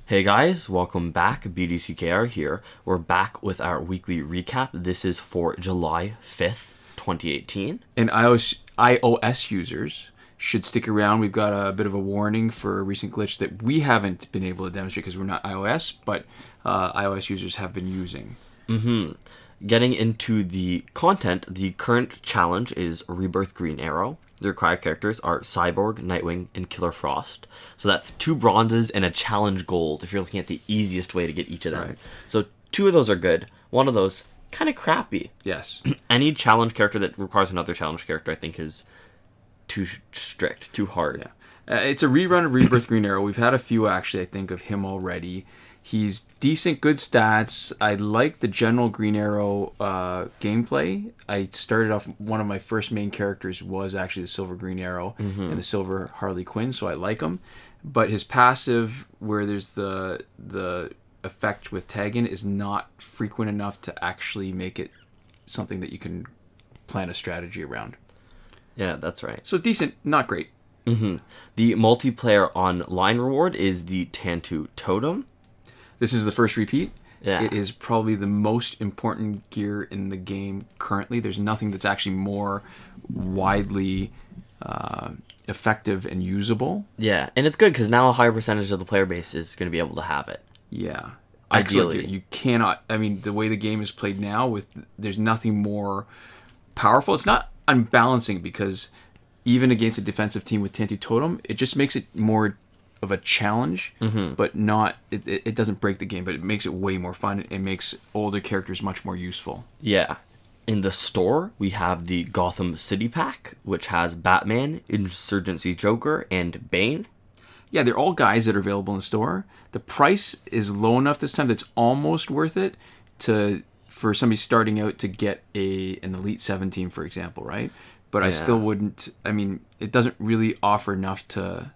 Hey guys, welcome back. BDCKR here. We're back with our weekly recap. This is for July 5th, 2018. And iOS users should stick around. We've got a bit of a warning for a recent glitch that we haven't been able to demonstrate because we're not iOS, but iOS users have been using. Getting into the content, the current challenge is Rebirth Green Arrow. The required characters are Cyborg, Nightwing, and Killer Frost. So that's 2 bronzes and a challenge gold if you're looking at the easiest way to get each of them. Right. So 2 of those are good. 1 of those, kind of crappy. Yes. Any challenge character that requires another challenge character, I think, is too strict, too hard. Yeah. It's a rerun of Rebirth Green Arrow. We've had a few, actually, I think, of him already. He's decent, good stats. I like the general Green Arrow gameplay. I started off, one of my first main characters was actually the Silver Green Arrow and the Silver Harley Quinn, so I like him. But his passive, where there's the effect with tagging, is not frequent enough to actually make it something that you can plan a strategy around. Yeah, that's right. So decent, not great. The multiplayer online reward is the Tantu Totem. This is the first repeat. Yeah. It is probably the most important gear in the game currently. There's nothing that's actually more widely effective and usable. Yeah, and it's good because now a higher percentage of the player base is going to be able to have it. Yeah. Ideally. Excellent. You cannot, I mean, the way the game is played now, there's nothing more powerful. It's not unbalancing because even against a defensive team with Tantu Totem, it just makes it more of a challenge, but not, it doesn't break the game, but it makes it way more fun. It makes older characters much more useful. Yeah. In the store, we have the Gotham City Pack, which has Batman, Insurgency Joker, and Bane. Yeah, they're all guys that are available in the store. The price is low enough this time that's almost worth it for somebody starting out to get an Elite 17, for example, right? But I still wouldn't, I mean, it doesn't really offer enough to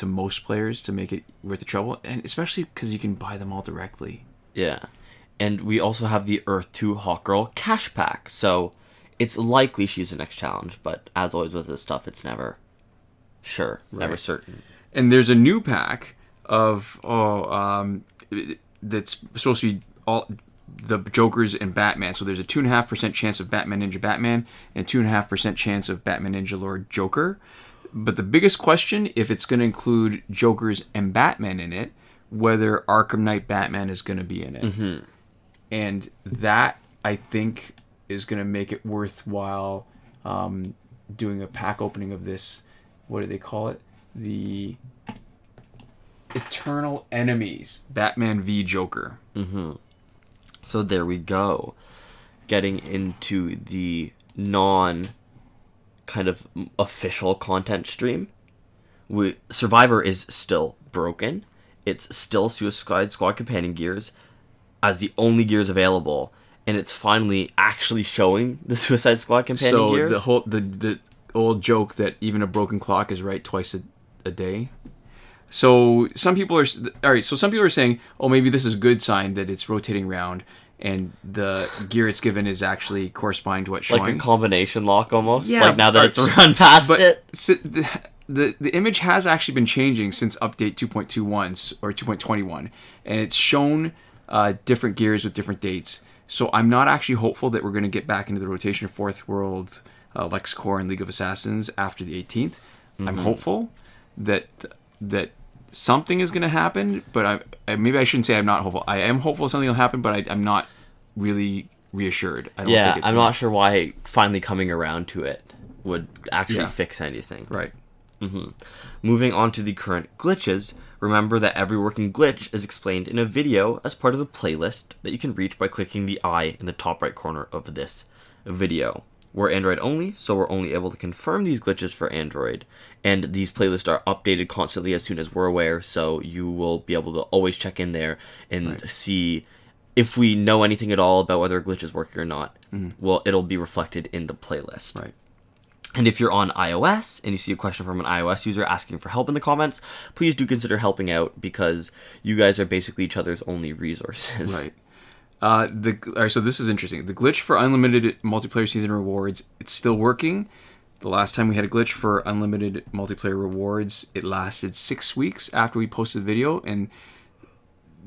most players to make it worth the trouble, and especially because you can buy them all directly. Yeah. And we also have the Earth 2 Hawkgirl Cash Pack, so it's likely she's the next challenge, but as always with this stuff, it's never sure, never certain. And there's a new pack of, that's supposed to be all the Jokers and Batman. So there's a 2.5% chance of Batman Ninja Batman and a 2.5% chance of Batman Ninja Lord Joker. But the biggest question, if it's going to include Jokers and Batman in it, whether Arkham Knight Batman is going to be in it. And that, I think, is going to make it worthwhile doing a pack opening of this, what do they call it? The Eternal Enemies, Batman v Joker. So there we go. Getting into the kind of official content stream. Survivor is still broken. It's still Suicide Squad companion gears as the only gears available, and it's finally actually showing the Suicide Squad companion gears. So the old joke that even a broken clock is right twice a day. So some people are saying, oh, maybe this is a good sign that it's rotating around and the gear it's given is actually corresponding to what's showing. Like a combination lock almost? Yeah. Like now that it's run past it? The image has actually been changing since update 2.21 or 2.21, and it's shown different gears with different dates. So I'm not actually hopeful that we're going to get back into the rotation of Fourth World, LexCorp, and League of Assassins after the 18th. I'm hopeful that something is going to happen, but maybe I shouldn't say I'm not hopeful. I am hopeful something will happen, but I'm not really reassured. I don't think it's I'm not sure why finally coming around to it would actually fix anything. Right. Moving on to the current glitches, remember that every working glitch is explained in a video as part of the playlist that you can reach by clicking the eye in the top right corner of this video. We're Android only, so we're only able to confirm these glitches for Android, and these playlists are updated constantly as soon as we're aware, so you will be able to always check in there and see if we know anything at all about whether a glitch is working or not. Well, it'll be reflected in the playlist. Right. And if you're on iOS and you see a question from an iOS user asking for help in the comments, please do consider helping out because you guys are basically each other's only resources. Right. Alright, so this is interesting. The glitch for unlimited multiplayer season rewards, it's still working. The last time we had a glitch for unlimited multiplayer rewards, it lasted 6 weeks after we posted the video, and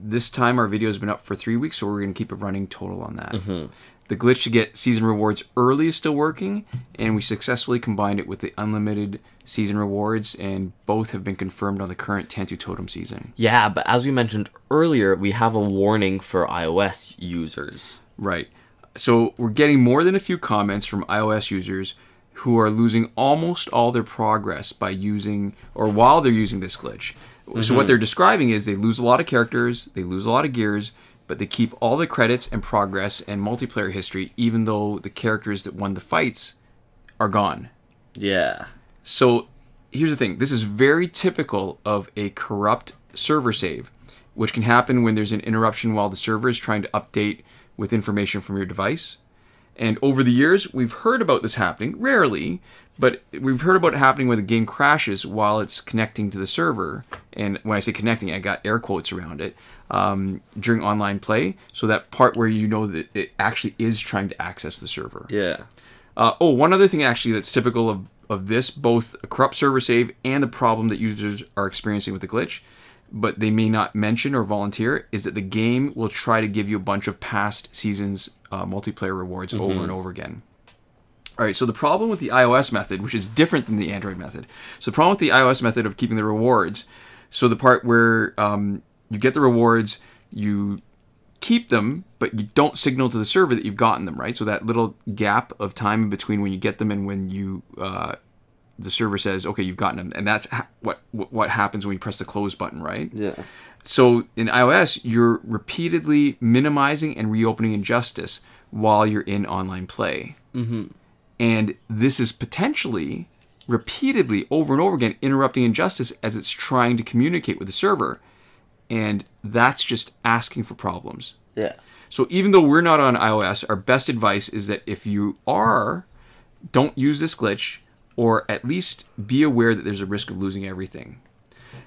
this time our video has been up for 3 weeks, so we're going to keep it running total on that. The glitch to get season rewards early is still working, and we successfully combined it with the unlimited season rewards, and both have been confirmed on the current Tantu Totem season. Yeah, but as we mentioned earlier, we have a warning for iOS users. Right. So we're getting more than a few comments from iOS users who are losing almost all their progress by using, or while they're using this glitch. So what they're describing is they lose a lot of characters, they lose a lot of gears, but they keep all the credits and progress and multiplayer history, even though the characters that won the fights are gone. Yeah. So here's the thing. This is very typical of a corrupt server save, which can happen when there's an interruption while the server is trying to update with information from your device. And over the years, we've heard about this happening, rarely, but we've heard about it happening when the game crashes while it's connecting to the server. And when I say connecting, I got air quotes around it, during online play. So that part where you know that it actually is trying to access the server. Yeah. One other thing actually that's typical of this, both a corrupt server save and the problem that users are experiencing with the glitch, but they may not mention or volunteer, is that the game will try to give you a bunch of past seasons multiplayer rewards over and over again. All right, so the problem with the iOS method, which is different than the Android method. So the problem with the iOS method of keeping the rewards, so the part where you get the rewards, you keep them, but you don't signal to the server that you've gotten them, right? So that little gap of time in between when you get them and when you the server says, okay, you've gotten them. And that's what happens when you press the close button, right? Yeah. So in iOS, you're repeatedly minimizing and reopening Injustice while you're in online play. And this is potentially repeatedly over and over again interrupting Injustice as it's trying to communicate with the server. And that's just asking for problems. Yeah. So even though we're not on iOS, our best advice is that if you are, don't use this glitch, or at least be aware that there's a risk of losing everything.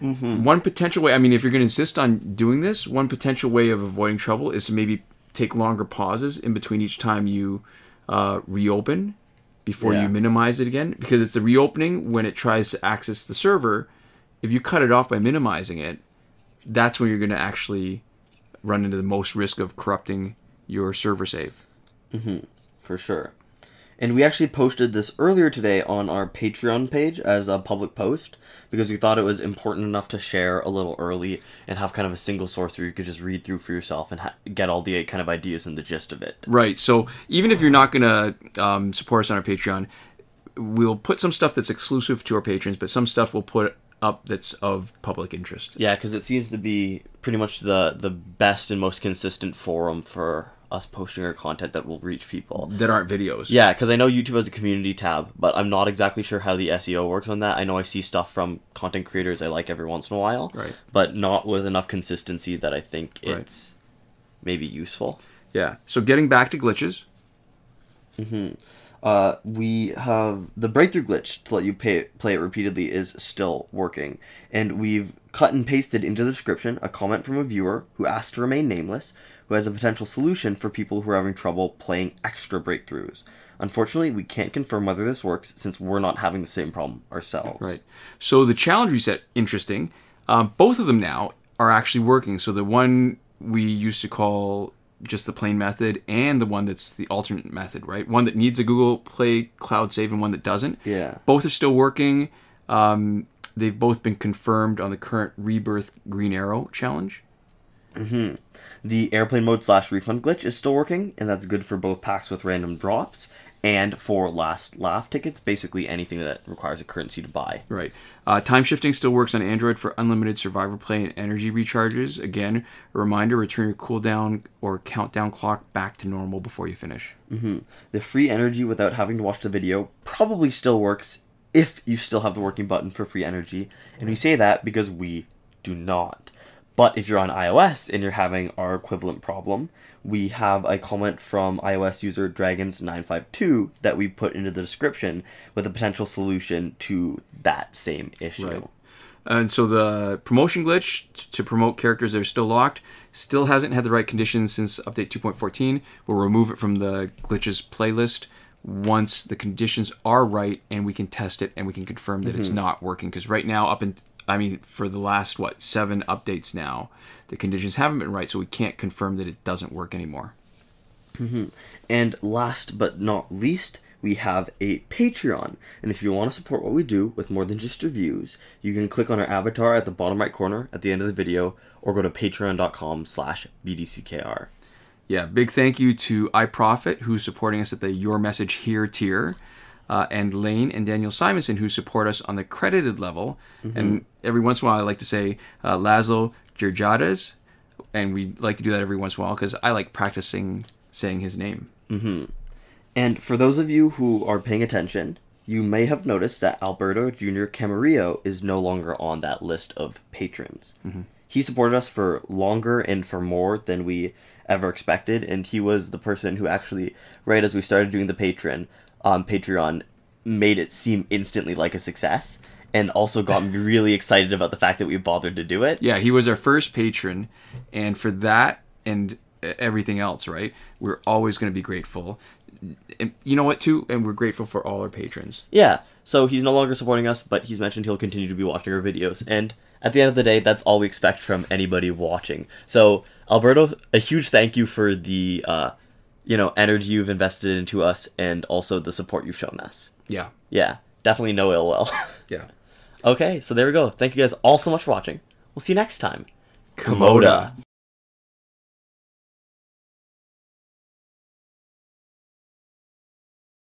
One potential way, I mean, if you're going to insist on doing this, one potential way of avoiding trouble is to maybe take longer pauses in between each time you reopen before you minimize it again. Because it's the reopening when it tries to access the server. If you cut it off by minimizing it, that's when you're going to actually run into the most risk of corrupting your server save. For sure. And we actually posted this earlier today on our Patreon page as a public post because we thought it was important enough to share a little early and have kind of a single source where you could just read through for yourself and get all the kind of ideas and the gist of it. Right. So even if you're not going to support us on our Patreon, we'll put some stuff that's exclusive to our patrons, but some stuff we'll put up that's of public interest. Yeah, because it seems to be pretty much the best and most consistent forum for us posting our content that will reach people. That aren't videos. Yeah, because I know YouTube has a community tab, but I'm not exactly sure how the SEO works on that. I know I see stuff from content creators I like every once in a while, right, but not with enough consistency that I think it's maybe useful. Yeah, so getting back to glitches. We have the breakthrough glitch to let you play it repeatedly is still working. And we've cut and pasted into the description a comment from a viewer who asked to remain nameless, who has a potential solution for people who are having trouble playing extra breakthroughs. Unfortunately, we can't confirm whether this works since we're not having the same problem ourselves. Right. So the challenge reset, interesting. Both of them now are actually working. So the one we used to call just the plain method and the one that's the alternate method, right? One that needs a Google Play Cloud Save and one that doesn't. Yeah. Both are still working. They've both been confirmed on the current Rebirth Green Arrow challenge. The airplane mode / refund glitch is still working, and that's good for both packs with random drops and for last laugh tickets, basically anything that requires a currency to buy. Right. Time shifting still works on Android for unlimited survivor play and energy recharges. Again, a reminder, return your cooldown or countdown clock back to normal before you finish. The free energy without having to watch the video probably still works if you still have the working button for free energy, and we say that because we do not. But if you're on iOS and you're having our equivalent problem, we have a comment from iOS user Dragons952 that we put into the description with a potential solution to that same issue. Right. And so the promotion glitch to promote characters that are still locked still hasn't had the right conditions since update 2.14. We'll remove it from the glitches playlist once the conditions are right and we can test it and we can confirm that it's not working. Because right now, for the last, 7 updates now, the conditions haven't been right, so we can't confirm that it doesn't work anymore. And last but not least, we have a Patreon. And if you want to support what we do with more than just reviews, you can click on our avatar at the bottom right corner at the end of the video, or go to patreon.com/BDCKR. Yeah, big thank you to iProfit, who's supporting us at the Your Message Here tier, and Lane and Daniel Simonson, who support us on the credited level. And every once in a while, I like to say Laszlo Georgiades, and we like to do that every once in a while because I like practicing saying his name. And for those of you who are paying attention, you may have noticed that Alberto Jr. Camarillo is no longer on that list of patrons. He supported us for longer and for more than we ever expected, and he was the person who actually, right as we started doing the Patreon, made it seem instantly like a success, and also got me really excited about the fact that we bothered to do it. Yeah, he was our first patron, and for that and everything else, right, we're always going to be grateful. And you know what, too? And we're grateful for all our patrons. Yeah, so he's no longer supporting us, but he's mentioned he'll continue to be watching our videos, and at the end of the day, that's all we expect from anybody watching. So, Alberto, a huge thank you for the, energy you've invested into us, and also the support you've shown us. Yeah. Yeah, definitely no ill will. Yeah. Okay, so there we go. Thank you guys all so much for watching. We'll see you next time. Komoda.